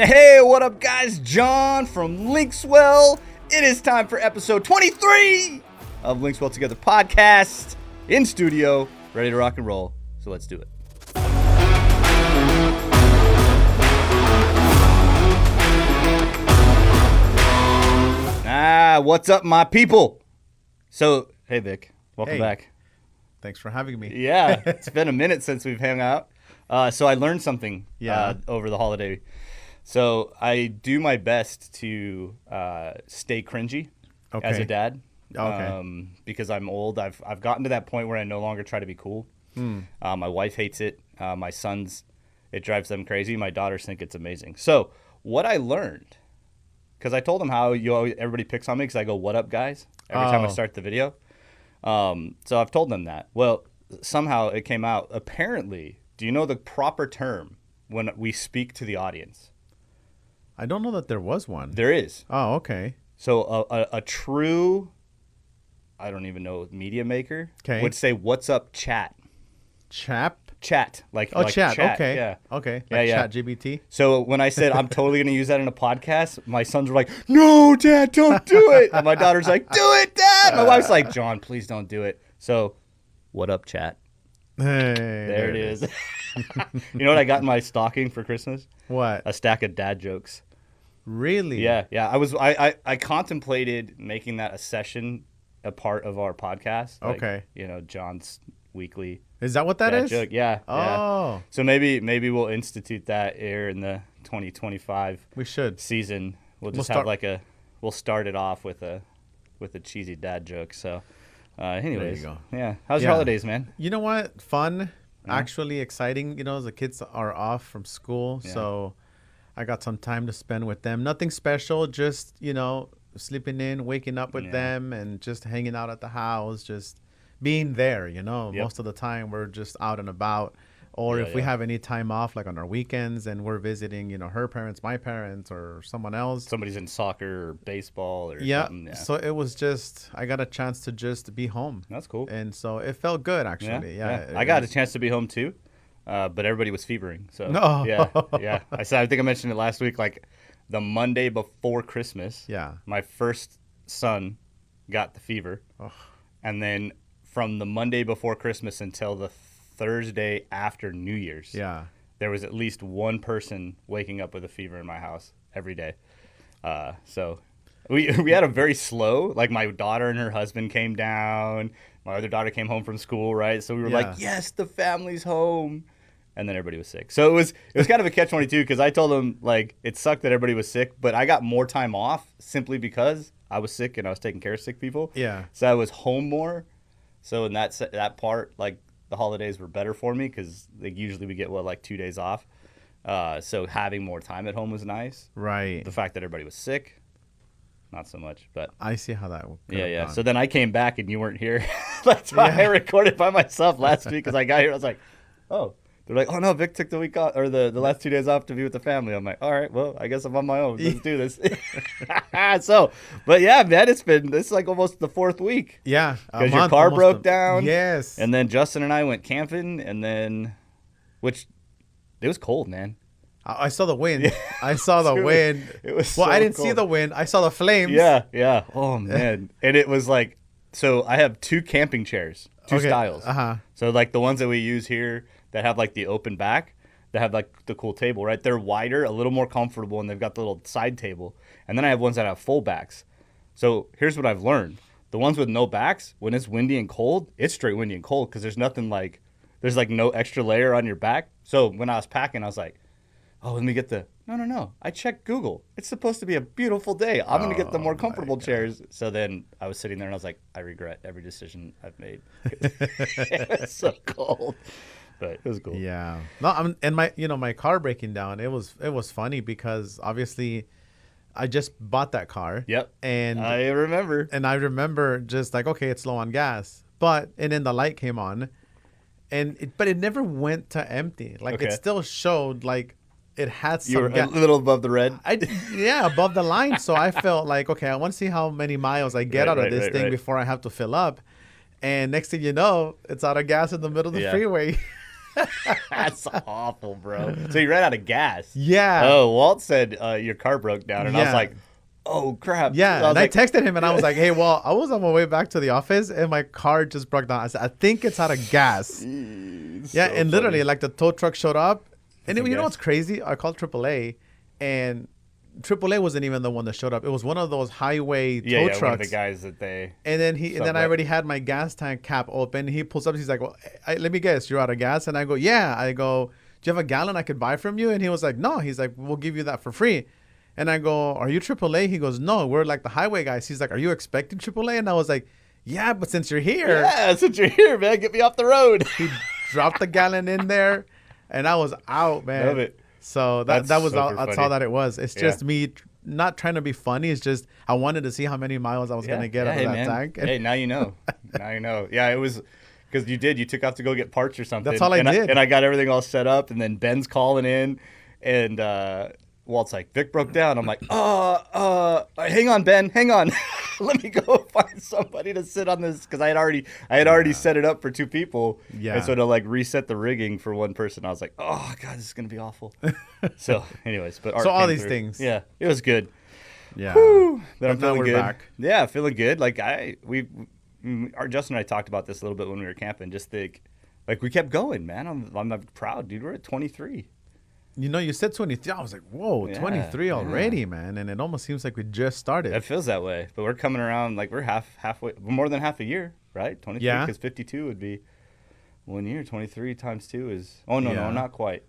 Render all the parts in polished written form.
Hey, what up, guys? John from LinksWell. It is time for episode 23 of LinksWell Together podcast. In studio, ready to rock and roll. So let's do it. What's up, my people? So, hey, Vic, welcome back. Thanks for having me. Yeah, it's been a minute since we've hung out. So I learned something over the holiday. So I do my best to stay cringy as a dad. Because I'm old. I've gotten to that point where I no longer try to be cool. My wife hates it. My sons, it drives them crazy. My daughters think it's amazing. So what I learned, because I told them how everybody picks on me because I go, "What up, guys?" every time I start the video. So I've told them that. Well, somehow it came out. Apparently, do you know the proper term when we speak to the audience? I don't know that there was one. There is. Oh, okay. So a true, I don't even know, media maker would say, "What's up, chat?" Chat. Like chat. Okay. Yeah. Okay. Like Chat GBT. So when I said I'm totally going to use that in a podcast, my sons were like, "No, Dad, don't do it." And my daughter's like, "Do it, Dad." My wife's like, "John, please don't do it." So, what up, chat? Hey, there it is. You know what I got in my stocking for Christmas? What? A stack of dad jokes. Really? Yeah. I contemplated making that a part of our podcast. Like, okay. You know, John's weekly. Is that what that is? Joke. Yeah. Oh. Yeah. So maybe we'll institute that here in the 2025. We should season. We'll have we'll start it off with a cheesy dad joke. So, anyways, there you go. Yeah. How's your holidays, man? You know what? Fun. Actually exciting. You know, the kids are off from school, so I got some time to spend with them. Nothing special, just, sleeping in, waking up with them, and just hanging out at the house, just being there, Most of the time we're just out and about. Or if we have any time off, like on our weekends, and we're visiting, her parents, my parents, or someone else. Somebody's in soccer or baseball or something. Yeah. So it was just, I got a chance to just be home. That's cool. And so it felt good, actually. Yeah. I got a chance to be home too, but everybody was fevering. So no. Yeah. I think I mentioned it last week. Like the Monday before Christmas. Yeah. My first son got the fever, and then from the Monday before Christmas until the Thursday after New Year's, there was at least one person waking up with a fever in my house every day. So we had a very slow, like my daughter and her husband came down. My other daughter came home from school, right? So we were like, yes, the family's home. And then everybody was sick. So it was kind of a catch-22 because I told them, like, it sucked that everybody was sick, but I got more time off simply because I was sick and I was taking care of sick people. Yeah. So I was home more. So in that part, like, the holidays were better for me because usually we get, 2 days off. So having more time at home was nice. Right. The fact that everybody was sick, not so much. But I see how that would Yeah. So then I came back and you weren't here. That's why I recorded by myself last week because I got here. I was like, oh. They're like, "Oh, no, Vic took the week off or the last 2 days off to be with the family." I'm like, all right, well, I guess I'm on my own. Let's do this. So, but yeah, man, it's like almost the fourth week. Yeah. Because your car broke down. Yes. And then Justin and I went camping, and then, which, it was cold, man. I saw the wind. Yeah. I saw the wind. It was I didn't cold. see the wind. I saw the flames. Yeah. Oh, man. And it was like, so I have two camping chairs, two styles. So like the ones that we use here that have like the open back, that have like the cool table, right? They're wider, a little more comfortable, and they've got the little side table. And then I have ones that have full backs. So here's what I've learned. The ones with no backs, when it's windy and cold, it's straight windy and cold because there's no extra layer on your back. So when I was packing, I was like, oh, let me get no. I checked Google. It's supposed to be a beautiful day. I'm going to get the more comfortable chairs. So then I was sitting there and I was like, I regret every decision I've made. It was so cold. But it was cool. Yeah. No, and my car breaking down, it was funny because obviously I just bought that car. Yep. And I remember just like, okay, it's low on gas. And then the light came on but it never went to empty. Like it still showed like it had some. You were a little above the red. Above the line. So I felt like, okay, I want to see how many miles I get out of this thing before I have to fill up. And next thing you know, it's out of gas in the middle of the freeway. That's awful, bro. So you ran out of gas. Yeah. Oh, Walt said your car broke down, and I was like, oh, crap. Yeah, and I texted him, and I was like, hey, well, I was on my way back to the office, and my car just broke down. I said, I think it's out of gas. And literally, like, the tow truck showed up. And you know what's crazy? I called AAA, and AAA wasn't even the one that showed up. It was one of those highway tow trucks. One of the guys that they... And then I already had my gas tank cap open. He pulls up. He's like, well, let me guess, you're out of gas? And I go, yeah. I go, do you have a gallon I could buy from you? And he was like, no. He's like, we'll give you that for free. And I go, are you AAA? He goes, no, we're like the highway guys. He's like, are you expecting AAA? And I was like, yeah, but since you're here. Yeah, since you're here, man, get me off the road. He dropped the gallon in there, and I was out, man. Love it. So that's all that it was. It's just me not trying to be funny. It's just I wanted to see how many miles I was going to get out of that tank. Hey, now you know. Now you know. Yeah, it was because you took off to go get parts or something. That's all I did. And I got everything all set up, and then Ben's calling in, and Walt's like, Vic broke down. I'm like, hang on, Ben, hang on. Let me go find somebody to sit on this because I had already set it up for 2 people. Yeah. And so to like reset the rigging for 1 person, I was like, oh God, this is gonna be awful. So, anyways, but Art so all these things. Yeah, it was good. Yeah. Whew, then I'm feeling good. Back. Yeah, feeling good. Like Justin and I talked about this a little bit when we were camping. Just think, like we kept going, man. I'm proud, dude. We're at 23. You know, you said 23. I was like, whoa, 23 already, man. And it almost seems like we just started. It feels that way. But we're coming around, like we're halfway, more than half a year, right? 23, because 52 would be 1 year. 23 times 2 is, no, not quite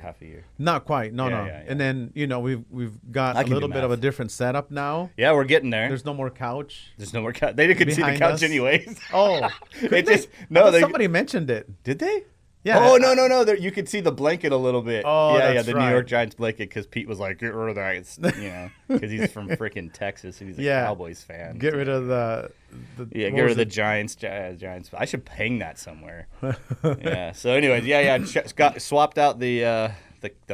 half a year. Not quite, no. Yeah. And then, you know, we've got a little bit of a different setup now. Yeah, we're getting there. There's no more couch. There's no more couch. They couldn't see the couch anyways. Oh. Somebody mentioned it. Did they? Yeah. Oh, no. You could see the blanket a little bit. Oh, yeah, the New York Giants blanket because Pete was like, get rid of that. You know, because he's from freaking Texas and he's a Cowboys fan. Get rid of the get rid of the Giants. I should hang that somewhere. Yeah. So, anyways, swapped out the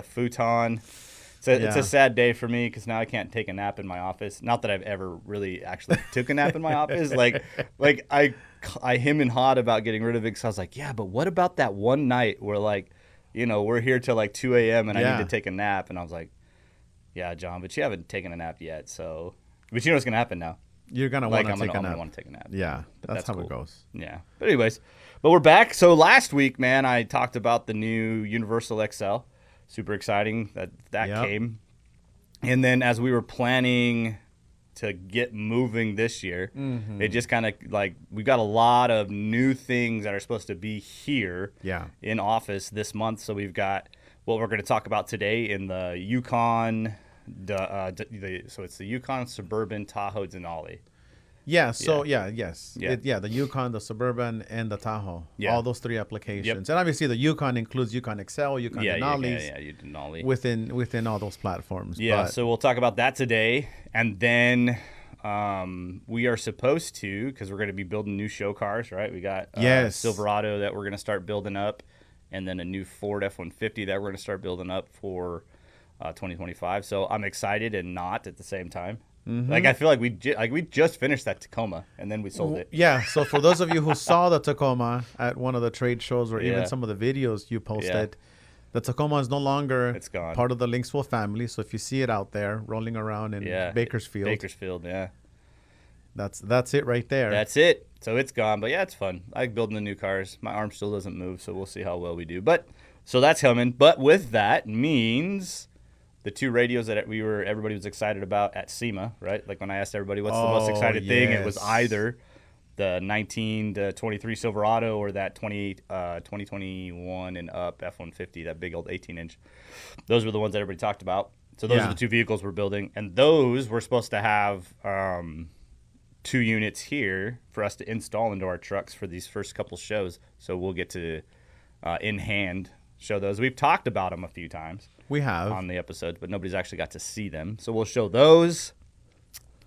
futon. It's a sad day for me because now I can't take a nap in my office. Not that I've ever really actually took a nap in my office. Like I him and hawed about getting rid of it because I was like, yeah, but what about that one night where like, you know, we're here till like 2 a.m. and I need to take a nap. And I was like, yeah, John, but you haven't taken a nap yet. So, but you know what's going to happen now. You're going to want to take a nap. I'm going to want to take a nap. Yeah, that's how cool. it goes. Yeah. But anyways, we're back. So last week, man, I talked about the new Universal XL. Super exciting that came. And then as we were planning to get moving this year, it just kind of like we got a lot of new things that are supposed to be here in office this month. So we've got what we're going to talk about today in the Yukon, so it's the Yukon, Suburban, Tahoe, Denali. Yeah, so the Yukon, the Suburban, and the Tahoe. Yeah. All those 3 applications. Yep. And obviously the Yukon includes Yukon XL, Yukon Denali. Denali. Within all those platforms. Yeah, so we'll talk about that today. And then we are supposed to, because we're going to be building new show cars, right? We got Silverado that we're going to start building up, and then a new Ford F-150 that we're going to start building up for 2025. So I'm excited and not at the same time. Mm-hmm. Like I feel like we just finished that Tacoma and then we sold it. Yeah. So for those of you who saw the Tacoma at one of the trade shows or even some of the videos you posted, the Tacoma is no longer part of the LinksWell family. So if you see it out there rolling around in Bakersfield, that's it right there. That's it. So it's gone. But yeah, it's fun. I like building the new cars. My arm still doesn't move, so we'll see how well we do. But so that's coming. But with that means the 2 radios that everybody was excited about at SEMA, right? Like when I asked everybody what's the most excited thing, it was either the 19 to 23 Silverado or that 2021 and up F-150, that big old 18-inch. Those were the ones that everybody talked about. So those are the 2 vehicles we're building. And those we're supposed to have 2 units here for us to install into our trucks for these first couple shows. So we'll get to in hand show those. We've talked about them a few times. We have. On the episodes, but nobody's actually got to see them. So we'll show those.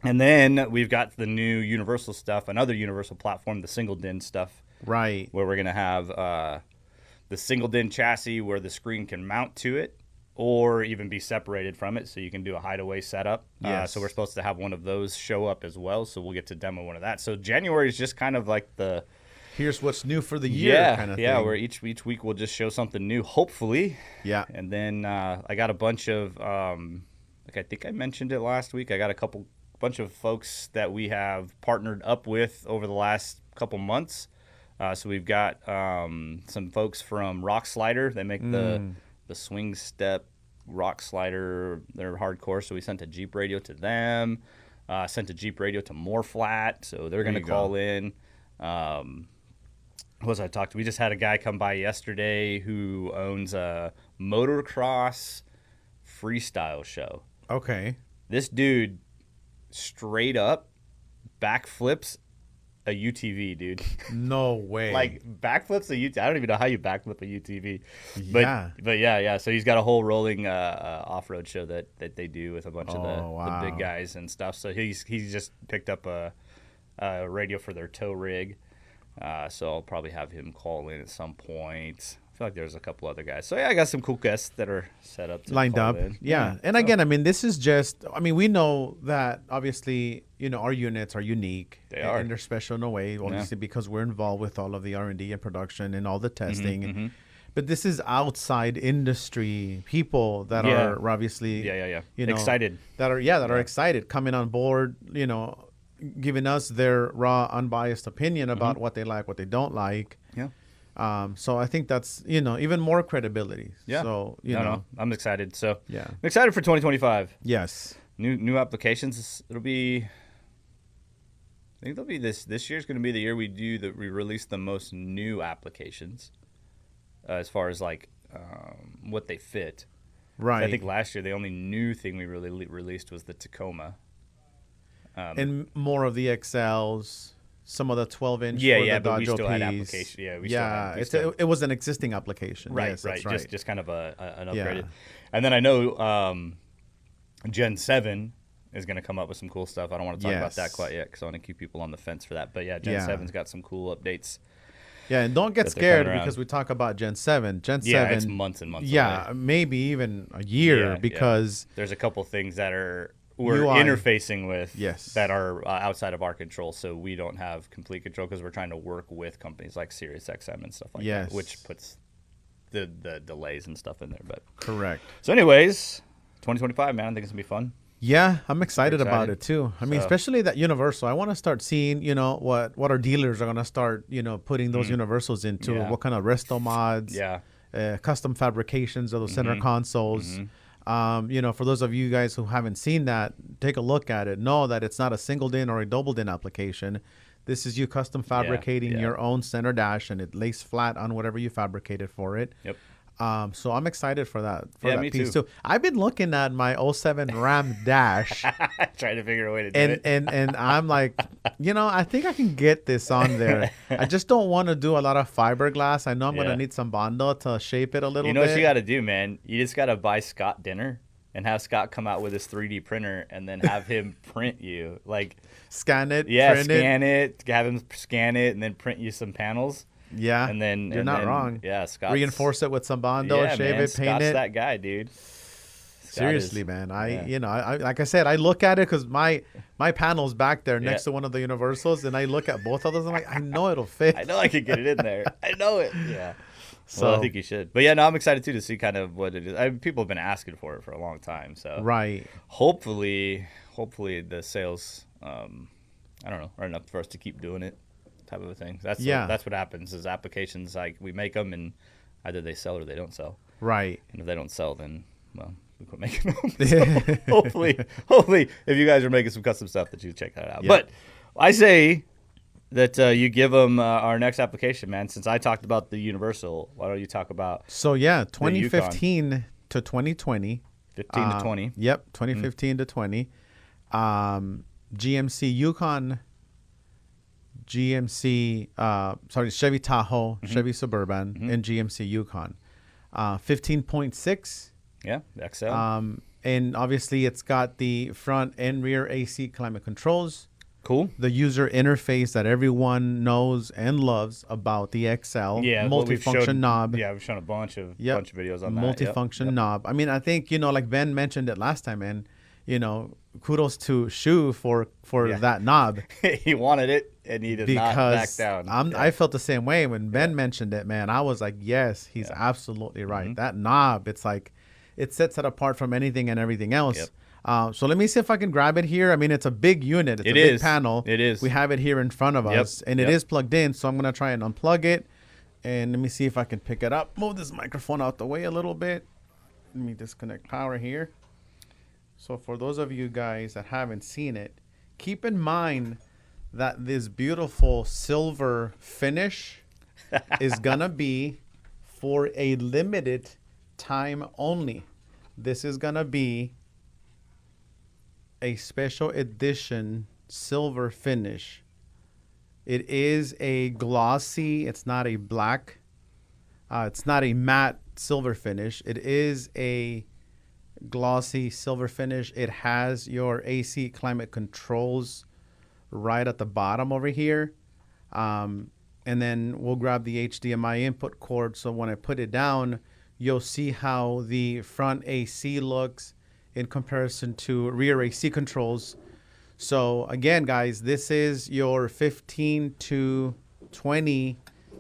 And then we've got the new Universal stuff, another Universal platform, the single DIN stuff. Right. Where we're going to have the single DIN chassis where the screen can mount to it or even be separated from it so you can do a hideaway setup. Yes. So we're supposed to have one of those show up as well. So we'll get to demo one of that. So January is just kind of like here's what's new for the year kind of thing. Yeah, where each week we'll just show something new, hopefully. Yeah. And then I got a bunch of, like I think I mentioned it last week, I got a bunch of folks that we have partnered up with over the last couple months. So we've got some folks from Rock Slider. They make the swing step rock slider. They're hardcore, so we sent a Jeep radio to them. Sent a Jeep radio to More Flat, so they're going to call in. What was I talked to? We just had a guy come by yesterday who owns a motocross freestyle show. Okay. This dude straight up backflips a UTV, dude. No way. Like backflips a UTV. I don't even know how you backflip a UTV. But yeah. So he's got a whole rolling off-road show that they do with a bunch of the big guys and stuff. So he's just picked up a radio for their tow rig. So I'll probably have him call in at some point. I feel like there's a couple other guys. So yeah, I got some cool guests that are set up to lined up. In. Yeah. And again, I mean, this is just, I mean, we know that obviously, you know, our units are unique. They are. And they're special in a way, obviously, because we're involved with all of the R&D and production and all the testing. But this is outside industry people that are obviously, you know, excited. That are excited, coming on board, you know, giving us their raw, unbiased opinion about what they like, what they don't like. Yeah. So I think that's, you know, even more credibility. Yeah. So, you know, I'm excited. So yeah, I'm excited for 2025. Yes. New applications. I think it'll be this year's going to be the year we release the most new applications as far as like what they fit. Right. So I think last year the only new thing we really released was the Tacoma. And more of the XLs, some of the 12-inch. But we still had application. It was an existing application. Right, yes, right. Right. Just kind of an upgraded. And then I know Gen 7 is going to come up with some cool stuff. I don't want to talk about that quite yet because I want to keep people on the fence for that. But yeah, Gen 7's got some cool updates. Yeah, and don't get scared because we talk about Gen 7. Gen 7. It's months and months away. Maybe even a year because there's a couple things that we're interfacing with that are outside of our control, so we don't have complete control because we're trying to work with companies like SiriusXM and stuff like that, which puts the delays and stuff in there. But correct. So anyways, 2025, man, I think it's going to be fun. Yeah, I'm excited about it too. I mean, especially that universal. I want to start seeing, you know, what our dealers are going to start, you know, putting those universals into. What kind of resto mods, custom fabrications of those center consoles. You know, for those of you guys who haven't seen that, take a look at it. Know that it's not a single DIN or a double DIN application. This is you custom fabricating your own center dash, and it lays flat on whatever you fabricated for it. Yep. So I'm excited for that me piece too. I've been looking at my 07 Ram dash, trying to figure a way to do it. And I'm like, you know, I think I can get this on there. I just don't want to do a lot of fiberglass. I know I'm going to need some Bondo to shape it a little bit. You know what you got to do, man? You just got to buy Scott dinner and have Scott come out with his 3D printer and then have him print you. Like scan it, scan it, have him scan it, and then print you some panels. Yeah, and then you're not wrong. Yeah, Scott. Reinforce it with some Bondo, shave it, paint Scott's it. That guy, dude. Seriously, man. You know, I like I said, I look at it because my panel's back there next to one of the universals, and I look at both of those. And I'm like, I know it'll fit. I know I could get it in there. I know it. Yeah. So well, I think you should. But yeah, no, I'm excited too to see kind of what it is. People have been asking for it for a long time. So hopefully the sales, I don't know, are enough for us to keep doing it. Type of a thing. That's what happens is applications, like we make them and either they sell or they don't sell. Right. And if they don't sell, then well, we quit making them. So hopefully if you guys are making some custom stuff that you check that out. Yep. But I say that you give them our next application, man. Since I talked about the Universal, why don't you talk about 2015 to 2020. 15 to 20. Yep, 2015 to 20. GMC Yukon. Chevy Tahoe, Chevy Suburban, and GMC Yukon. 15.6. Yeah, XL. And obviously it's got the front and rear AC climate controls. Cool. The user interface that everyone knows and loves about the XL. Yeah, multifunction knob. Yeah, we've shown a bunch of videos on that. Multifunction knob. I mean, I think, you know, like Ben mentioned it last time, and kudos to Shu for that knob. He wanted it, and he did not back down. I felt the same way when Ben mentioned it, man. I was like, yes, he's absolutely right. That knob, it's like, it sets it apart from anything and everything else. So let me see if I can grab it here. I mean, it's a big unit. It's a big panel. It is. We have it here in front of us, and it is plugged in. So I'm going to try and unplug it. And let me see if I can pick it up. Move this microphone out the way a little bit. Let me disconnect power here. So for those of you guys that haven't seen it, keep in mind that this beautiful silver finish is going to be for a limited time only. This is going to be a special edition silver finish. It is a glossy, it's not a black, it's not a matte silver finish. It is a glossy silver finish. It has your AC climate controls right at the bottom over here. And then we'll grab the HDMI input cord. So when I put it down, you'll see how the front AC looks in comparison to rear AC controls. So again, guys, this is your 15 to 20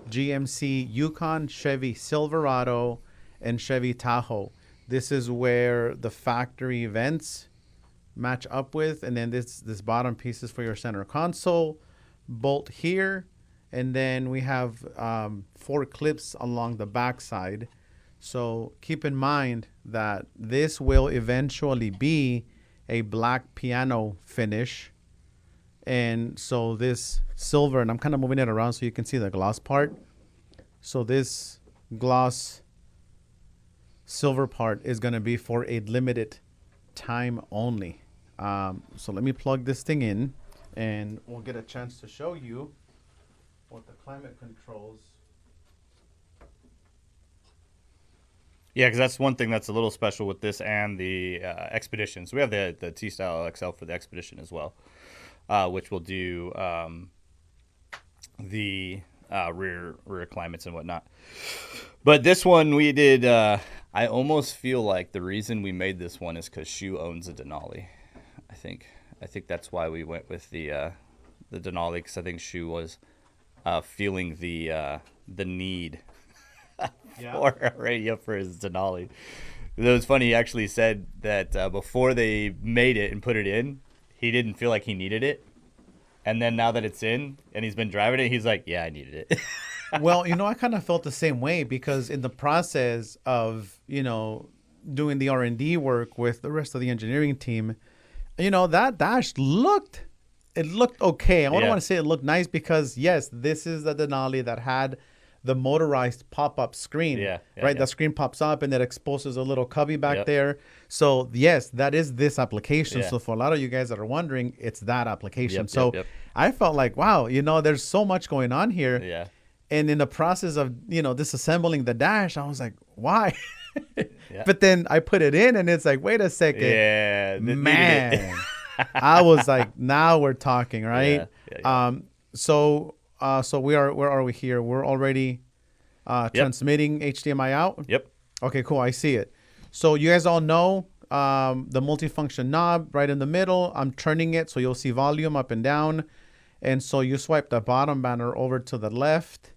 GMC Yukon, Chevy Silverado, and Chevy Tahoe. This is where the factory vents match up with, and then this bottom piece is for your center console, bolt here, and then we have 4 clips along the back side. So keep in mind that this will eventually be a black piano finish. And so this silver, and I'm kind of moving it around so you can see the gloss part. So this gloss silver part is going to be for a limited time only. So let me plug this thing in, and we'll get a chance to show you what the climate controls. Yeah, because that's one thing that's a little special with this and the Expedition. So we have the T-Style XL for the Expedition as well, which will do the rear climates and whatnot. But this one we did. I almost feel like the reason we made this one is because Shu owns a Denali. I think that's why we went with the Denali, because I think Shu was feeling the need for a radio for his Denali. It was funny. He actually said that before they made it and put it in, he didn't feel like he needed it. And then now that it's in and he's been driving it, he's like, yeah, I needed it. Well, I kind of felt the same way, because in the process of, doing the R&D work with the rest of the engineering team, that dash looked okay. I don't want to say it looked nice, because yes, this is the Denali that had the motorized pop-up screen, right? The screen pops up and it exposes a little cubby back there. So yes, that is this application. So for a lot of you guys that are wondering, it's that application. I felt like, wow, there's so much going on here. Yeah. And in the process of, disassembling the dash, I was like, why? But then I put it in and it's like, wait a second. Yeah. Man. I was like, now we're talking, right? So where are we here? We're already transmitting HDMI out? Yep. Okay, cool. I see it. So you guys all know the multifunction knob right in the middle. I'm turning it so you'll see volume up and down. And so you swipe the bottom banner over to the left,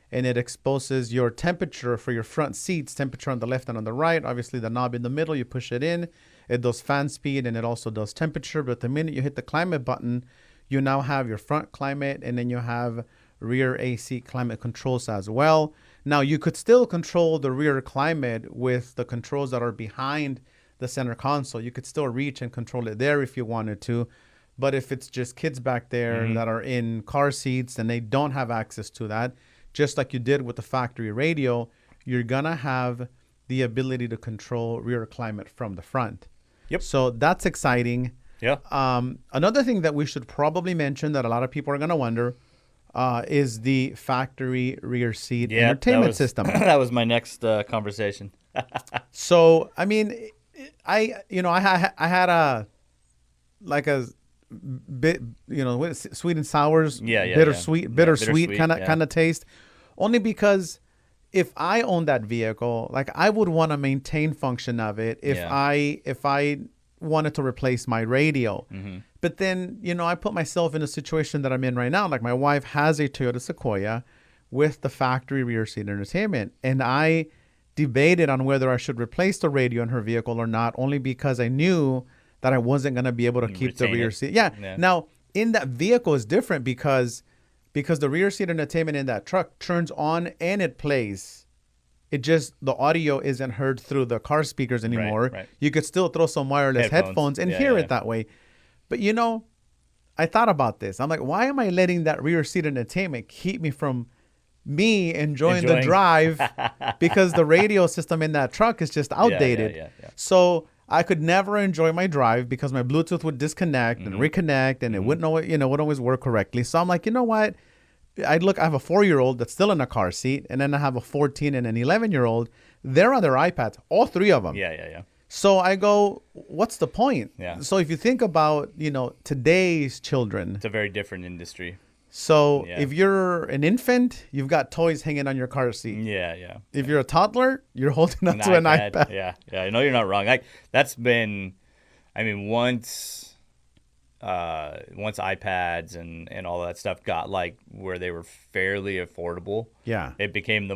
and it exposes your temperature for your front seats, temperature on the left and on the right. Obviously, the knob in the middle, you push it in. It does fan speed, and it also does temperature. But the minute you hit the climate button, you now have your front climate, and then you have rear AC climate controls as well. Now, you could still control the rear climate with the controls that are behind the center console. You could still reach and control it there if you wanted to. But if it's just kids back there that are in car seats and they don't have access to that, just like you did with the factory radio, you're going to have the ability to control rear climate from the front. Yep. So that's exciting. Yeah. Another thing that we should probably mention that a lot of people are going to wonder is the factory rear seat entertainment system. That was my next conversation. So, I mean, I had a bit, sweet and sours, bittersweet kind of taste, only because if I own that vehicle, like I would want to maintain function of it. If I wanted to replace my radio. But then, I put myself in a situation that I'm in right now. Like my wife has a Toyota Sequoia with the factory rear seat entertainment. And I debated on whether I should replace the radio in her vehicle or not, only because I knew that I wasn't going to be able to keep the rear seat. Yeah. Now, in that vehicle is different because the rear seat entertainment in that truck turns on and it plays. It just, the audio isn't heard through the car speakers anymore. Right. You could still throw some wireless headphones and hear it that way. But, I thought about this. I'm like, why am I letting that rear seat entertainment keep me from me enjoying the drive? Because the radio system in that truck is just outdated. Yeah. So I could never enjoy my drive because my Bluetooth would disconnect and reconnect, and it wouldn't always work correctly. So I'm like, you know what? I have a 4-year-old that's still in a car seat, and then I have a 14 and an 11-year-old. They're on their iPads, all three of them. Yeah. So I go, what's the point? Yeah. So if you think about, today's children. It's a very different industry. So if you're an infant, you've got toys hanging on your car seat. Yeah. If you're a toddler, you're holding on to an iPad. Yeah. I know you're not wrong. Like that's been, once iPads and all that stuff got like where they were fairly affordable. Yeah. It became the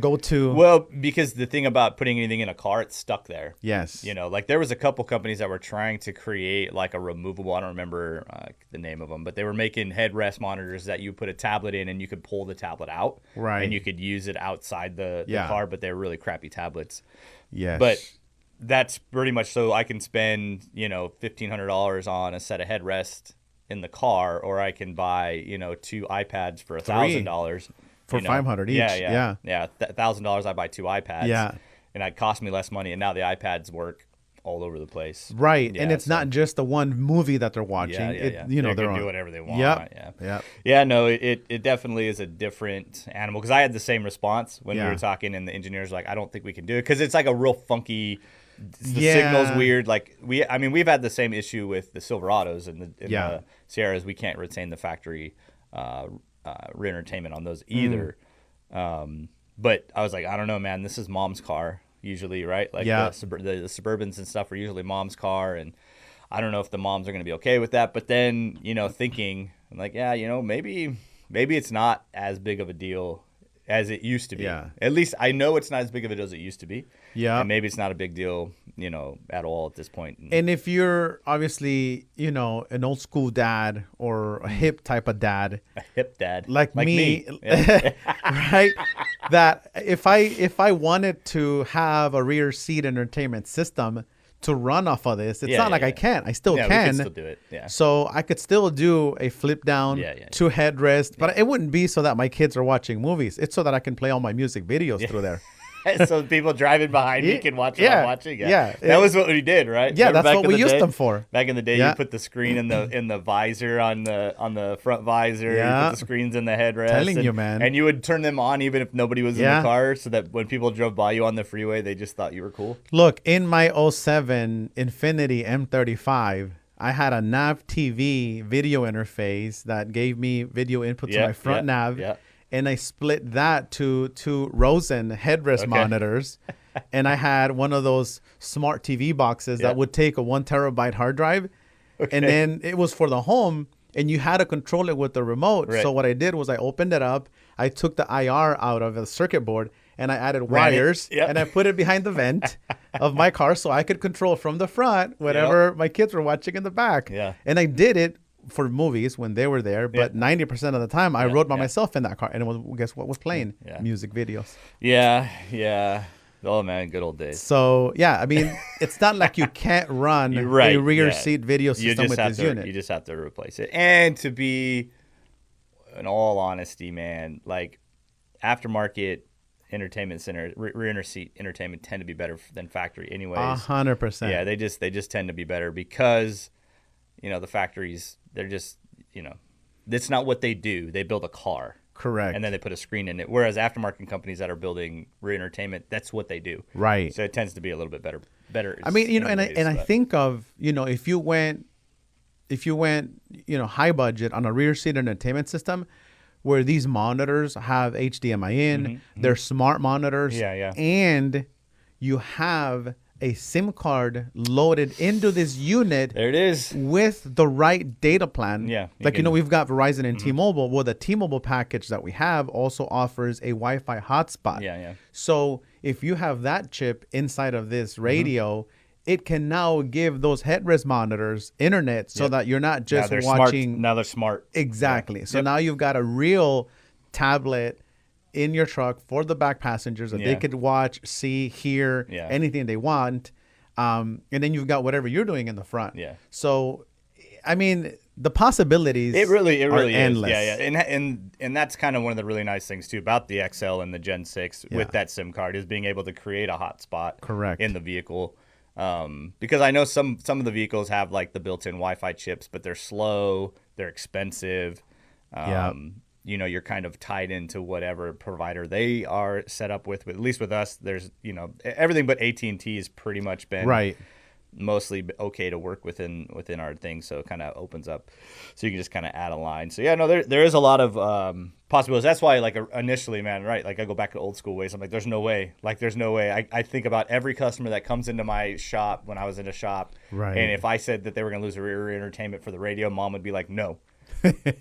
go-to. Well, because the thing about putting anything in a car, it's stuck there. Yes. Like there was a couple companies that were trying to create like a removable, I don't remember the name of them, but they were making headrest monitors that you put a tablet in and you could pull the tablet out. Right. And you could use it outside the car, but they're really crappy tablets. Yes. But that's pretty much so I can spend, $1,500 on a set of headrests in the car, or I can buy, 2 iPads for $1,000 for $500 each. Yeah. $1,000 I buy 2 iPads. Yeah. And it cost me less money, and now the iPads work all over the place. Right. Yeah, and it's not just the one movie that they're watching. They can do whatever they want. Yeah, no, it definitely is a different animal, because I had the same response when we were talking, and the engineers were like, I don't think we can do it, because it's like a real funky. The signal's weird. Like we've had the same issue with the Silverados and the Sierras. We can't retain the factory rear entertainment on those either. But I was like, I don't know, man. This is mom's car usually, right? Like the Suburbans and stuff are usually mom's car, and I don't know if the moms are going to be okay with that. But then thinking, I'm like, maybe it's not as big of a deal as it used to be. Yeah. At least I know it's not as big of a deal as it used to be. Yeah. And maybe it's not a big deal, at all at this point. And if you're obviously, an old school dad or a hip type of dad. A hip dad. Like me. Yeah. Right? That if I wanted to have a rear seat entertainment system to run off of this, it's not like I can't. I still can. We can still do it. Yeah. So I could still do a flip down to headrest, but it wouldn't be so that my kids are watching movies. It's so that I can play all my music videos through there. So people driving behind me can watch what I'm watching. Yeah. That was what we did, right? Yeah, that's what we used them for. Back in the day, you put the screen in the visor on the front visor. Yeah. You put the screens in the headrest. Telling you, man. And you would turn them on even if nobody was in the car, so that when people drove by you on the freeway, they just thought you were cool. Look, in my 07 Infiniti M35, I had a nav TV video interface that gave me video input to my front nav. Yeah. And I split that to two Rosen headrest monitors. And I had one of those smart TV boxes that would take a 1 terabyte hard drive. Okay. And then it was for the home, and you had to control it with the remote. Right. So what I did was I opened it up. I took the IR out of the circuit board, and I added wires. And I put it behind the vent of my car so I could control from the front whatever my kids were watching in the back. Yeah. And I did it for movies when they were there, but 90% of the time I rode by myself in that car, and it was, guess what was playing? Music videos. Yeah. Oh man, good old days. So it's not like you can't run a rear seat video system with this unit. You just have to replace it. And to be, in all honesty, man, like aftermarket entertainment center, rear seat entertainment tend to be better than factory anyways. 100%. Yeah, they just tend to be better because the factories, they're just, that's not what they do. They build a car. Correct. And then they put a screen in it. Whereas aftermarket companies that are building rear entertainment, that's what they do. Right. So it tends to be a little bit better. I think of, if you went, high budget on a rear seat entertainment system, where these monitors have HDMI in, they're smart monitors. And you have a SIM card loaded into this unit. There it is. With the right data plan. Yeah. Like, we've got Verizon and T-Mobile. Well, the T-Mobile package that we have also offers a Wi-Fi hotspot. Yeah. So if you have that chip inside of this radio, it can now give those headrest monitors internet so that you're not just watching. Smart. Now they're smart. Exactly. So now you've got a real tablet in your truck for the back passengers that they could watch, see, hear anything they want. And then you've got whatever you're doing in the front. Yeah. So, I mean, the possibilities it really are is. endless. Yeah. And that's kind of one of the really nice things too about the XL and the Gen 6 with that SIM card is being able to create a hotspot in the vehicle. Because I know some of the vehicles have like the built-in Wi-Fi chips, but they're slow, they're expensive. You're kind of tied into whatever provider they are set up with. At least with us, there's everything but AT&T has pretty much been mostly okay to work within our thing. So it kind of opens up, so you can just kind of add a line. So there is a lot of possibilities. That's why like initially, man, right? Like I go back to old school ways. I'm like, there's no way. I think about every customer that comes into my shop when I was in a shop, and if I said that they were going to lose rear entertainment for the radio, mom would be like, no.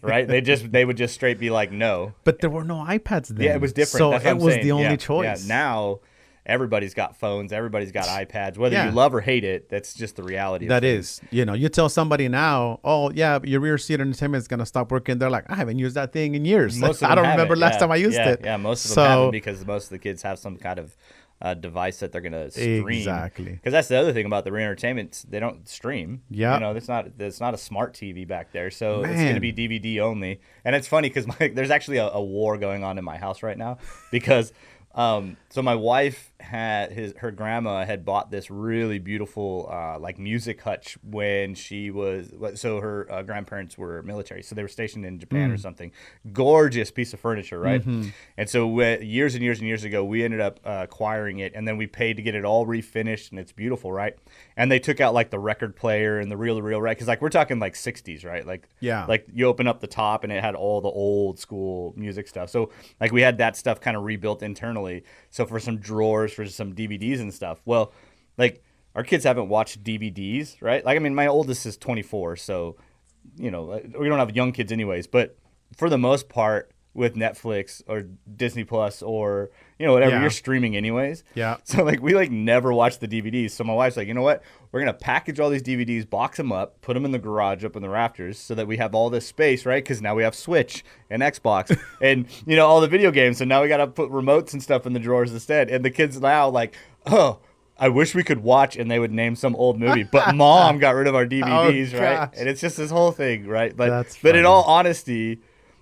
Right? They would just straight be like, no. But there were no iPads then. Yeah, it was different. So That's what it I'm was saying. the only choice. Yeah, now everybody's got phones, everybody's got iPads. Whether you love or hate it, that's just the reality. That is, you tell somebody now, oh yeah, your rear seat entertainment is gonna stop working. They're like, I haven't used that thing in years. I don't remember last time I used it. Yeah, most of them haven't because most of the kids have some kind of device that they're gonna stream. Exactly. Because that's the other thing about the rear entertainment; they don't stream. Yeah. It's not a smart TV back there, so it's gonna be DVD only. And it's funny because there's actually a war going on in my house right now because. So my wife her grandma had bought this really beautiful like music hutch when she was her grandparents were military, so they were stationed in Japan or something. Gorgeous piece of furniture, right? And so years and years and years ago, we ended up acquiring it, and then we paid to get it all refinished, and it's beautiful, right? And they took out like the record player and the reel-to-reel, right? Because like we're talking like 60s, right? Like you open up the top and it had all the old school music stuff. So like we had that stuff kind of rebuilt internally. So for some drawers, for some DVDs and stuff. Well, like our kids haven't watched DVDs, right? Like, I mean, my oldest is 24, so, we don't have young kids anyways. But for the most part, with Netflix or Disney Plus or, whatever, you're streaming anyways. Yeah. So, like, we, like, never watch the DVDs. So my wife's like, you know what? We're going to package all these DVDs, box them up, put them in the garage up in the rafters so that we have all this space, right? Because now we have Switch and Xbox and, all the video games. So now we got to put remotes and stuff in the drawers instead. And the kids now like, oh, I wish we could watch, and they would name some old movie, but mom got rid of our DVDs, right? And it's just this whole thing, right? But in all honesty,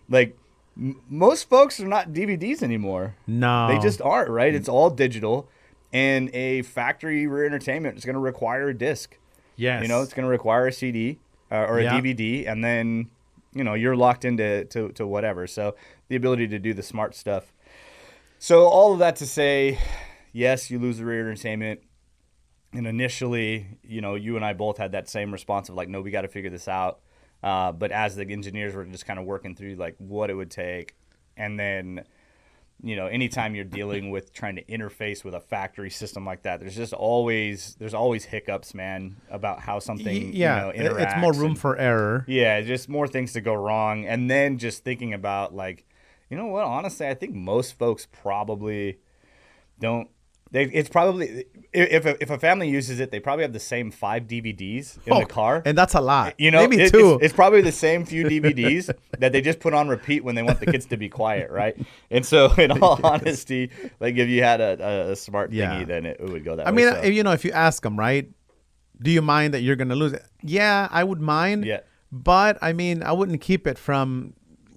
like, most folks are not DVDs anymore. No. They just aren't, right? It's all digital, and a factory rear entertainment is going to require a disc. Yes. It's going to require a CD or a DVD, and then, you're locked into to whatever. So the ability to do the smart stuff. So all of that to say, yes, you lose the rear entertainment. And initially, you and I both had that same response of like, no, we got to figure this out. But as the engineers were just kind of working through like what it would take, and then, anytime you're dealing with trying to interface with a factory system like that, there's always hiccups, man, about how something interacts. It's more room for error. Yeah, just more things to go wrong, and then just thinking about like, you know what? Honestly, I think most folks probably don't. It's probably if a family uses it, they probably have the same 5 DVDs in the car, and that's a lot. Maybe 2. It's probably the same few DVDs that they just put on repeat when they want the kids to be quiet, right? And so, in all honesty, like if you had a smart thingy, then it would go that way. I mean, if you ask them, right, do you mind that you're going to lose it? Yeah, I would mind. Yeah, but I mean, I wouldn't keep it from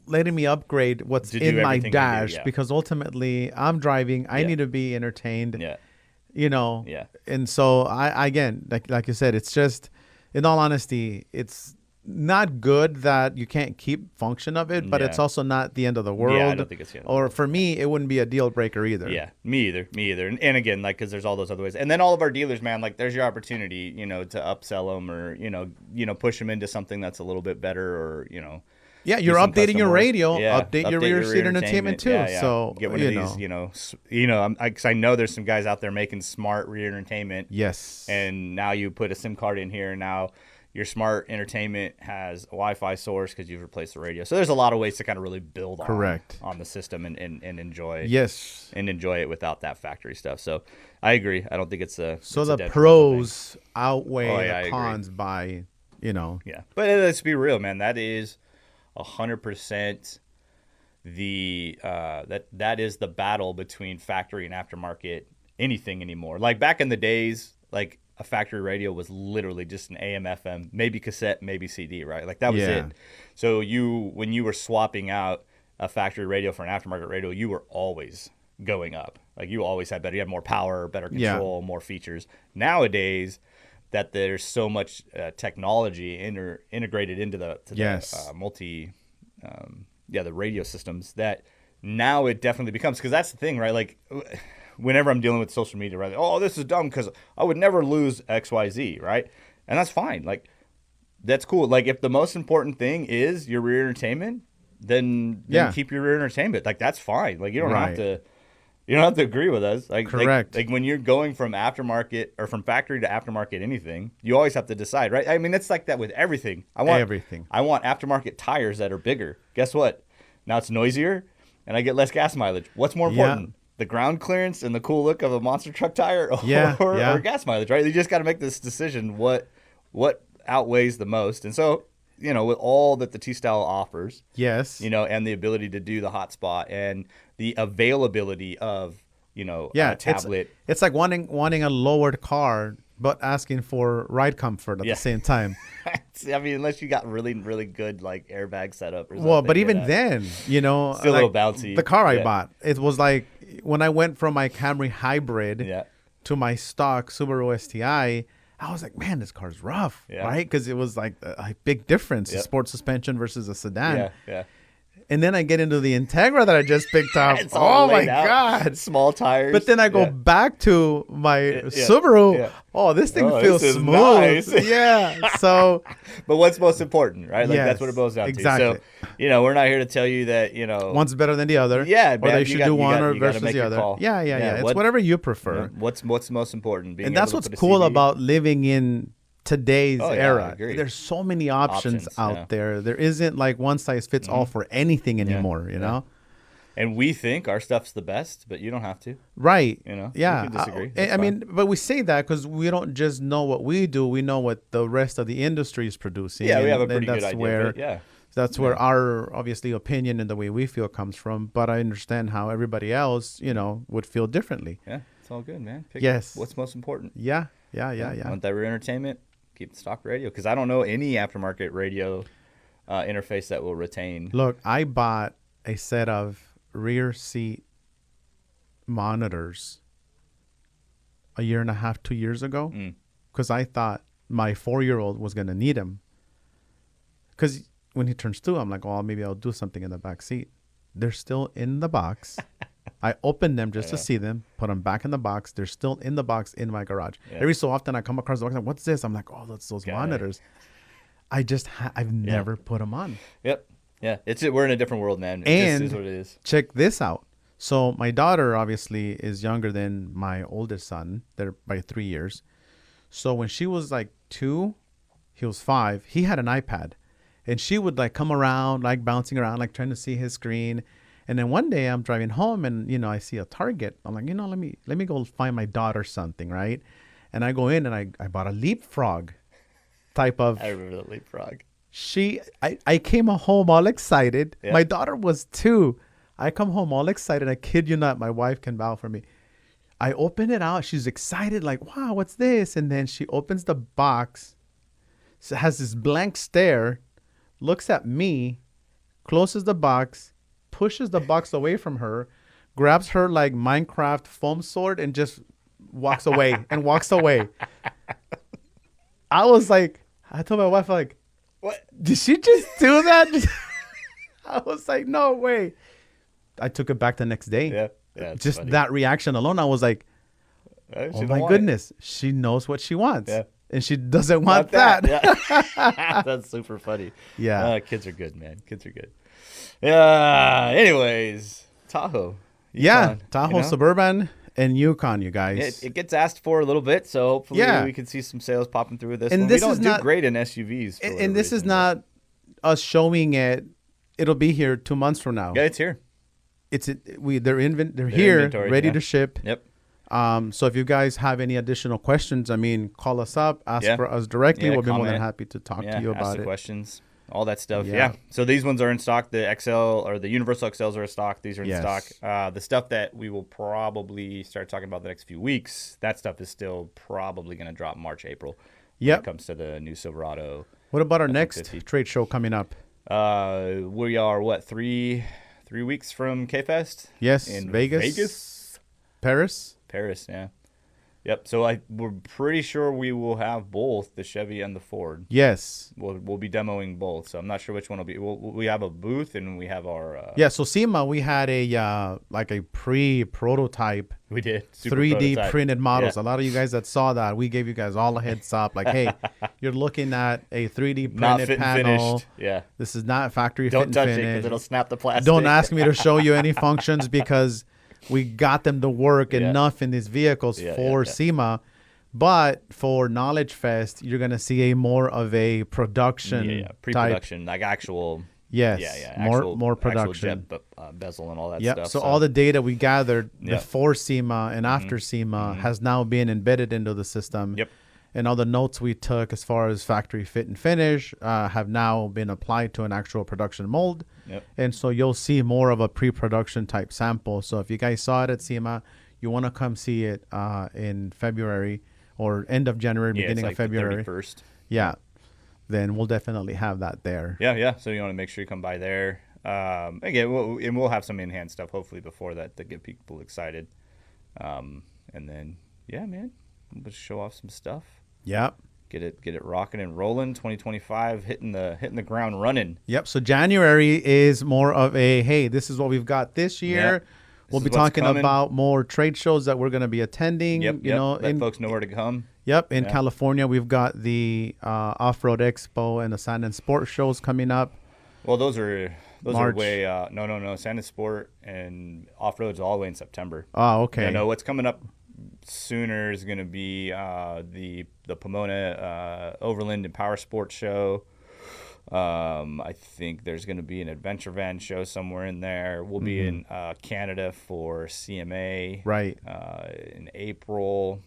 letting me upgrade what's in my dash because ultimately I'm driving. I need to be entertained. Yeah. And so I again, like you said, it's just, in all honesty, it's not good that you can't keep function of it, but it's also not the end of the world. Yeah, I don't think it's the end of the world. For me, it wouldn't be a deal breaker either. Yeah, me either. And again, like, because there's all those other ways. And then all of our dealers, man, like, there's your opportunity, to upsell them or, push them into something that's a little bit better or, Yeah, you're updating your radio. Yeah, update your rear seat entertainment too. Yeah, yeah. So get one of these, because I know there's some guys out there making smart rear entertainment. Yes. And now you put a SIM card in here, and now your smart entertainment has a Wi-Fi source because you've replaced the radio. So there's a lot of ways to kind of really build on the system and enjoy enjoy it without that factory stuff. So I agree. I don't think it's a the pros outweigh the cons by Yeah, but let's be real, man. That is 100% that is the battle between factory and aftermarket anything anymore. Like back in the days, like a factory radio was literally just an AM, FM, maybe cassette, maybe CD, right? Like that was it. So when you were swapping out a factory radio for an aftermarket radio, you were always going up. Like you always had better. You had more power, better control, more features. Nowadays, that there's so much technology integrated into the the radio systems that now it definitely becomes, because that's the thing, right? Like whenever I'm dealing with social media, right? Oh, this is dumb because I would never lose XYZ, right? And that's fine. Like that's cool. Like if the most important thing is your rear entertainment, then keep your rear entertainment. Like that's fine. Like you don't have to. You don't have to agree with us. Like, correct. Like when you're going from aftermarket or from factory to aftermarket anything, you always have to decide, right? I mean, it's like that with everything. I want aftermarket tires that are bigger. Guess what? Now it's noisier, and I get less gas mileage. What's more important? The ground clearance and the cool look of a monster truck tire or gas mileage, right? You just got to make this decision. What outweighs the most? And so, with all that the T-Style offers, and the ability to do the hotspot and the availability of, a tablet. It's like wanting a lowered car, but asking for ride comfort at the same time. I mean, unless you got really, really good like airbag setup or something. Well, but even then, still a little bouncy. The car I bought, it was like when I went from my Camry hybrid to my stock Subaru STI, I was like, man, this car's rough, right? Because it was like a big difference, a sport suspension versus a sedan. And then I get into the Integra that I just picked up. Oh my God. Small tires. But then I go back to my Subaru. Oh, this thing feels smooth. Nice. So. But what's most important, right? Like that's what it boils down to. So, we're not here to tell you that, one's better than the other. Yeah. Or they should do one or versus the other. Yeah. It's whatever you prefer. What's most important. And that's what's cool about living in today's era. There's so many options out there. There isn't like one size fits all for anything anymore, you know? And we think our stuff's the best, but you don't have to. Right. You can disagree. I mean, but we say that because we don't just know what we do. We know what the rest of the industry is producing. Yeah, we have a pretty good idea. That's where our, obviously, opinion and the way we feel comes from. But I understand how everybody else, would feel differently. Yeah, it's all good, man. Pick what's most important. Yeah. Want that rear entertainment? Keep the stock radio, because I don't know any aftermarket radio interface that will retain. Look, I bought a set of rear seat monitors a year and a half, 2 years ago, because I thought my 4-year-old was going to need them. Because when he turns 2, I'm like, well, maybe I'll do something in the back seat. They're still in the box. I opened them just to see them, put them back in the box. They're still in the box in my garage. Every so often I come across the box, I'm like, what's this? I'm like, oh, that's those monitors. I've never put them on. Yep. Yeah. We're in a different world, man. And this is what it is. Check this out. So my daughter obviously is younger than my oldest son. They're by 3 years. So when she was like 2, he was 5, he had an iPad. And she would like come around, like bouncing around, like trying to see his screen. And then one day I'm driving home and, I see a Target. I'm like, let me go find my daughter something, right? And I go in and I bought a Leapfrog type of. I remember the Leapfrog. I came home all excited. Yeah. My daughter was 2. I come home all excited. I kid you not, my wife can vouch for me. I open it out. She's excited, like, wow, what's this? And then she opens the box. So has this blank stare, looks at me, closes the box, pushes the box away from her, grabs her like Minecraft foam sword and just walks away and walks away. I was like, I told my wife, like, what? Did she just do that? I was like, no way. I took it back the next day. Yeah, just funny. That reaction alone, I was like, oh my goodness, she knows what she wants. and she doesn't want that. Yeah. That's super funny. Yeah. Kids are good, man. Kids are good. Yeah. Anyways, Tahoe. Yukon, Tahoe Suburban and Yukon, you guys. It gets asked for a little bit, so hopefully we can see some sales popping through with this. And we don't do great in SUVs. And this is not us showing it. It'll be here 2 months from now. Yeah, it's here. They're here, ready to ship. Yep. So if you guys have any additional questions, call us up, ask for us directly. We'll be more than happy to talk to you about ask the it. questions, all that stuff. Yeah. So these ones are in stock. The XL or the Universal XLs are in stock. These are in stock. The stuff that we will probably start talking about the next few weeks, that stuff is still probably going to drop March, April. When it comes to the new Silverado. What about our next trade show coming up? We are 3 weeks from K-Fest? Yes. In Vegas? Paris, yeah. Yep. So we're pretty sure we will have both the Chevy and the Ford. Yes. We'll be demoing both. So I'm not sure which one will be. We have a booth and we have our. So SEMA, we had a pre-prototype. We did. 3D prototype. printed models. Yeah. A lot of you guys that saw that, we gave you guys all a heads up. Like, hey, you're looking at a 3D printed panel. Yeah. This is not factory fit and finish. Don't touch it because it'll snap the plastic. Don't ask me to show you any functions because we got them to work enough in these vehicles for SEMA. But for Knowledge Fest, you're going to see more of a production pre-production, type. Like actual. Yes. More production. Actual jet, bezel and all that stuff. So all the data we gathered before SEMA and after SEMA has now been embedded into the system. Yep. And all the notes we took as far as factory fit and finish have now been applied to an actual production mold. Yep. And so you'll see more of a pre-production type sample. So if you guys saw it at SEMA, you want to come see it in February or end of January, beginning of February. The 31st. Yeah. Then we'll definitely have that there. Yeah. So you want to make sure you come by there. Again, we'll have some in-hand stuff hopefully before that to get people excited. And then, man, we'll show off some stuff. Yep. Get it rocking and rolling. 2025 hitting the ground running. Yep. So January is more of a, hey, this is what we've got this year. Yep. We'll be talking about more trade shows that we're going to be attending. Let folks know where to come. Yep. In California, we've got the Off-Road Expo and the Sand and Sport shows coming up. Well, those are way no. Sand and Sport and Off-Road's all the way in September. Oh, okay. No, what's coming up sooner is going to be the Pomona Overland and Power Sports show. I think there's going to be an adventure van show somewhere in there. We'll be in Canada for CMA in April.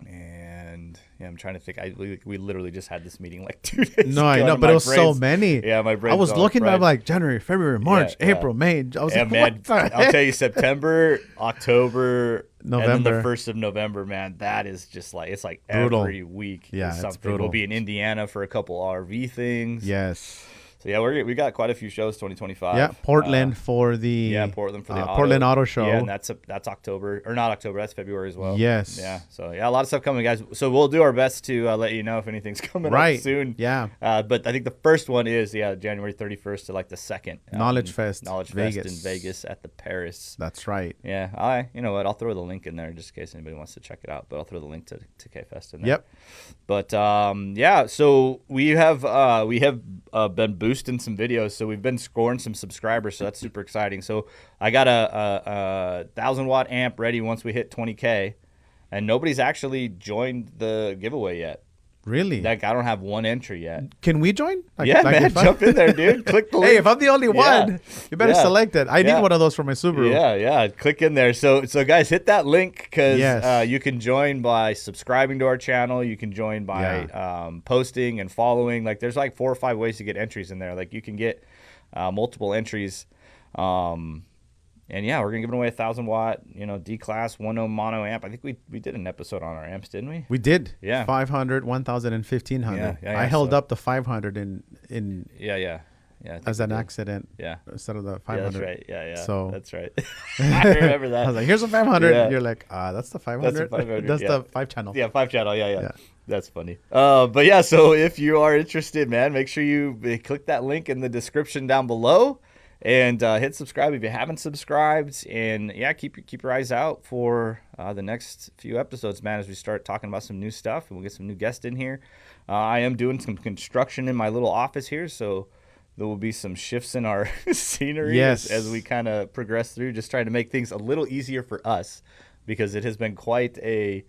And I'm trying to think. We literally just had this meeting like 2 days ago. No, I know, but it was so many. Yeah, my brain. I was looking at like January, February, March, April, May. I was like, man, I'll tell you, September, October, November. and then the 1st of November, man, that is just like it's like brutal. Every week. Yeah, something. It's brutal. We'll be in Indiana for a couple RV things. Yes. So we got quite a few shows 2025. Yeah, Portland for the Portland Auto Show. Yeah, and that's October or not October. That's February as well. Yes. Yeah. So a lot of stuff coming, guys. So we'll do our best to let you know if anything's coming up soon. Yeah. But I think the first one is January 31st to like the 2nd. Knowledge Fest Fest in Vegas at the Paris. That's right. Yeah. You know what? I'll throw the link in there just in case anybody wants to check it out. But I'll throw the link to K-Fest in there. Yep. But so we have been boosting some videos. So we've been scoring some subscribers, so that's super exciting. So I got a 1,000-watt amp ready once we hit 20K, and nobody's actually joined the giveaway yet. Really? Like, I don't have one entry yet. Can we join? Man, jump in there, dude. Click the link. Hey, if I'm the only one, you better select it. I need one of those for my Subaru. Yeah. Click in there. So guys, hit that link because you can join by subscribing to our channel. You can join by posting and following. Like, there's like 4 or 5 ways to get entries in there. Like, you can get multiple entries. And we're gonna give away 1,000-watt, D-class 1.0 mono amp. I think we did an episode on our amps, didn't we? We did. Yeah. 500, 1,000, and 1,500. I held up the 500 in as an accident. Yeah. Instead of the 500. Yeah, that's right. Yeah. So that's right. I remember that. I was like, here's a 500. Yeah. You're like, that's the 500. That's the 500. That's the 5-channel. Yeah, 5-channel. Yeah. That's funny. So if you are interested, man, make sure you click that link in the description down below. And hit subscribe if you haven't subscribed. And yeah, keep your eyes out for the next few episodes, man, as we start talking about some new stuff and we'll get some new guests in here. I am doing some construction in my little office here, so there will be some shifts in our scenery as we kind of progress through, just trying to make things a little easier for us, because it has been quite a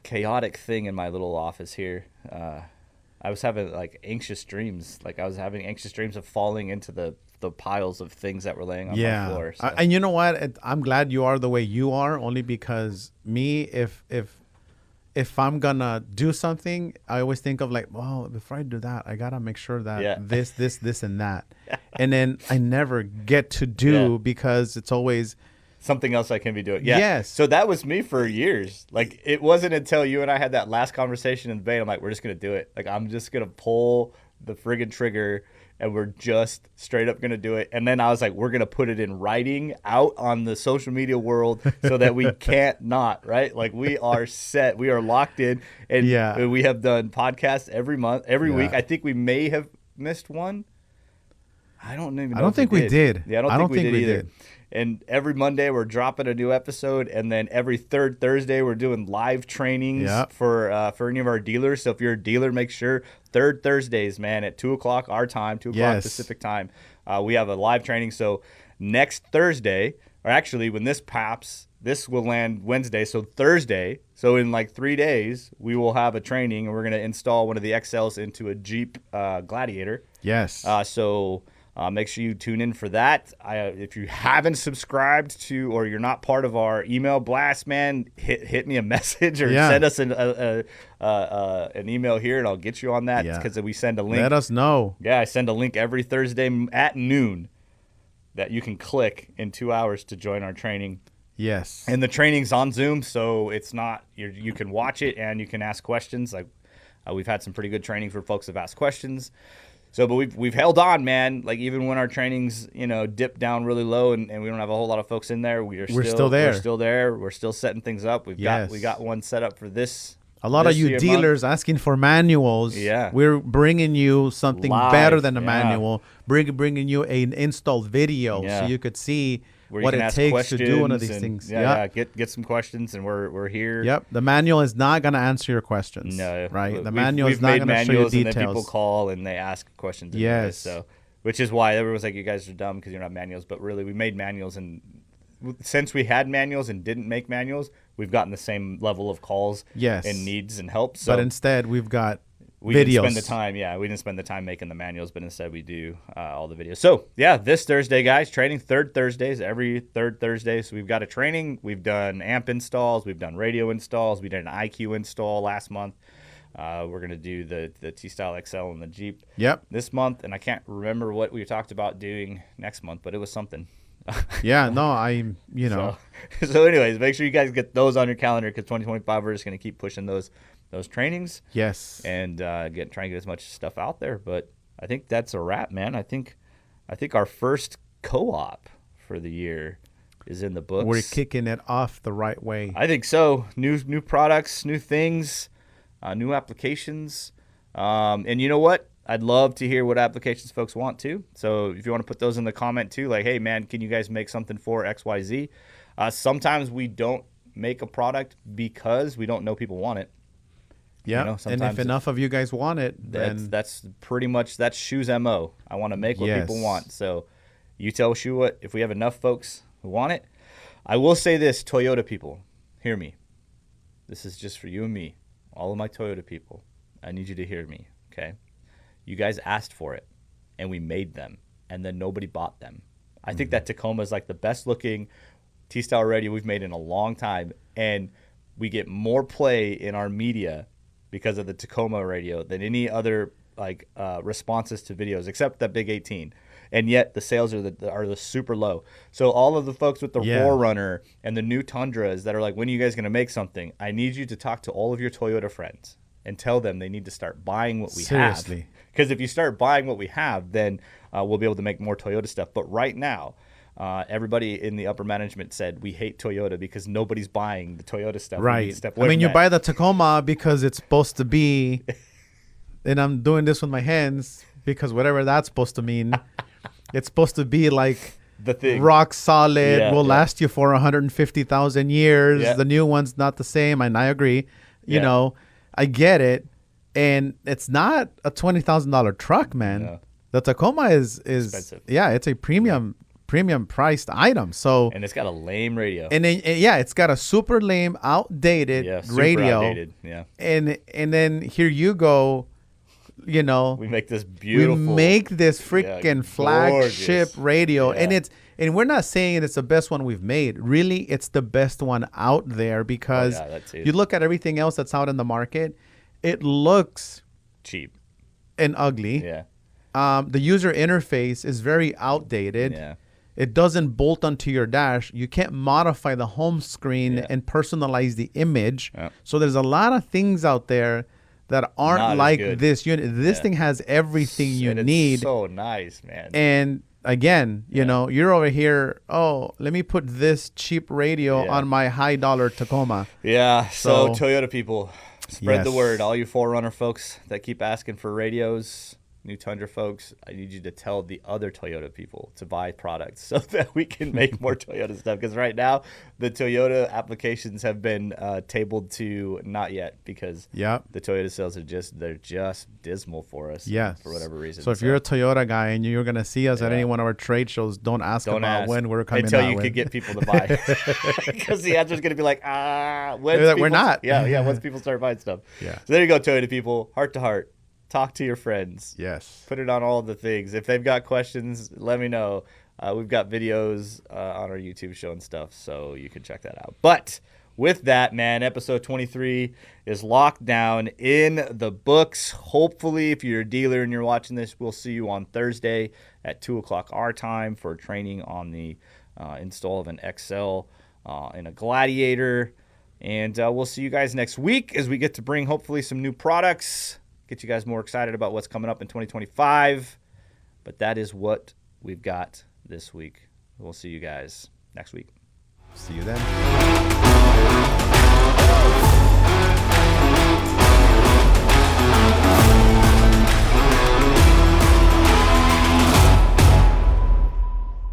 chaotic thing in my little office here. I was having anxious dreams. I was having anxious dreams of falling into the piles of things that were laying on my floor. So. And you know what? I'm glad you are the way you are, only because me, if I'm gonna do something, I always think of before I do that, I gotta make sure that this, and that. And then I never get to do because it's always something else I can be doing. Yeah. Yes. So that was me for years. It wasn't until you and I had that last conversation in the bay, I'm like, we're just going to do it. I'm just going to pull the friggin' trigger and we're just straight up going to do it. And then I was like, we're going to put it in writing out on the social media world so that we can't not, right? We are set. We are locked in. And we have done podcasts every month, every week. I think we may have missed one. I don't even know. I don't think we did. Yeah, I don't think we did either. And every Monday we're dropping a new episode, and then every third Thursday we're doing live trainings for any of our dealers. So if you're a dealer, make sure third Thursdays, man, at 2:00 our time, 2:00 Pacific time, we have a live training. So next Thursday, or actually when this pops, this will land Wednesday. So Thursday, so in 3 days, we will have a training, and we're going to install one of the XLs into a Jeep Gladiator. Yes. Make sure you tune in for that. If you haven't subscribed to, or you're not part of our email blast, man, hit me a message or send us an email here, and I'll get you on that, because we send a link. Let us know. Yeah, I send a link every Thursday at noon that you can click in 2 hours to join our training. Yes. And the training's on Zoom, so it's not you can watch it and you can ask questions. We've had some pretty good training for folks that have asked questions. So, but we've held on, man. Even when our trainings, dip down really low and we don't have a whole lot of folks in there, we're still there. We're still there. We're still setting things up. We got one set up for this. A lot of you dealers asking for manuals. Yeah, we're bringing you something better than a manual. Bringing you an installed video so you could see what it takes to do one of these things. Get some questions, and we're here. Yep, the manual is not going to answer your questions. No, right? The manual is not going to show you details. And then people call and they ask questions. Yes. So, which is why everyone's like, you guys are dumb because you're not manuals. But really, we made manuals, and since we had manuals and didn't make manuals, we've gotten the same level of calls and needs and help. So, but instead, we've got we didn't spend the time. Yeah, we didn't spend the time making the manuals, but instead we do all the videos. So yeah, this Thursday, guys, training third Thursdays, every third Thursday. So we've got a training. We've done amp installs. We've done radio installs. We did an IQ install last month. We're gonna do the T-Style XL and the Jeep. This month, and I can't remember what we talked about doing next month, but it was something. So anyways, make sure you guys get those on your calendar, because 2025 we're just gonna keep pushing those trainings. Yes. And try and get as much stuff out there. But I think that's a wrap, man. I think our first co-op for the year is in the books. We're kicking it off the right way. I think so. New products, new things, new applications. And you know what? I'd love to hear what applications folks want too. So if you want to put those in the comment too, hey man, can you guys make something for XYZ? Sometimes we don't make a product because we don't know people want it. Yeah, and if enough of you guys want it, then that's pretty much Shu's MO. I want to make what people want. So you tell Shu what, if we have enough folks who want it. I will say this, Toyota people, hear me. This is just for you and me, all of my Toyota people. I need you to hear me, okay? You guys asked for it, and we made them, and then nobody bought them. I think that Tacoma is the best looking T-Style radio we've made in a long time, and we get more play in our media because of the Tacoma radio than any other responses to videos, except that big 18. And yet the sales are the super low. So all of the folks with the Roar Runner and the new Tundras that are when are you guys going to make something? I need you to talk to all of your Toyota friends and tell them they need to start buying what we have. Because if you start buying what we have, then we'll be able to make more Toyota stuff. But right now, everybody in the upper management said we hate Toyota because nobody's buying the Toyota stuff. Right. You buy the Tacoma because it's supposed to be, and I'm doing this with my hands because whatever that's supposed to mean. It's supposed to be like the thing. Rock solid, will last you for 150,000 years. Yeah. The new one's not the same, and I agree. You know, I get it. And it's not a $20,000 truck, man. No. The Tacoma is expensive. Yeah, it's a premium priced item. So and it's got a lame radio. And then it's got a super lame, outdated radio. Outdated. Yeah. And then here you go, you know. We make this beautiful. We make this freaking flagship radio, and we're not saying it's the best one we've made. Really, it's the best one out there because you look at everything else that's out in the market. It looks cheap and ugly. Yeah. The user interface is very outdated. Yeah. It doesn't bolt onto your dash. You can't modify the home screen and personalize the image. Yeah. So there's a lot of things out there that aren't not like this unit. This thing has everything you need. It's so nice, man. And again, you know, you're over here, let me put this cheap radio on my high dollar Tacoma. Yeah. So Toyota people, spread the word. All you 4Runner folks that keep asking for radios, New Tundra folks, I need you to tell the other Toyota people to buy products so that we can make more Toyota stuff. Because right now, the Toyota applications have been tabled to not yet because the Toyota sales are just dismal for us for whatever reason. So if you're a Toyota guy and you're going to see us at any one of our trade shows, don't ask when we're coming until out. You could get people to buy. Because the answer is going to be like, we're not. Once people start buying stuff. Yeah. So there you go, Toyota people, heart to heart. Talk to your friends. Yes. Put it on all the things. If they've got questions, let me know. We've got videos on our YouTube show and stuff, so you can check that out. But with that, man, episode 23 is locked down in the books. Hopefully, if you're a dealer and you're watching this, we'll see you on Thursday at 2 o'clock our time for training on the install of an XL and a Gladiator. And we'll see you guys next week as we get to bring hopefully some new products. Get you guys more excited about what's coming up in 2025. But that is what we've got this week. We'll see you guys next week. See you then.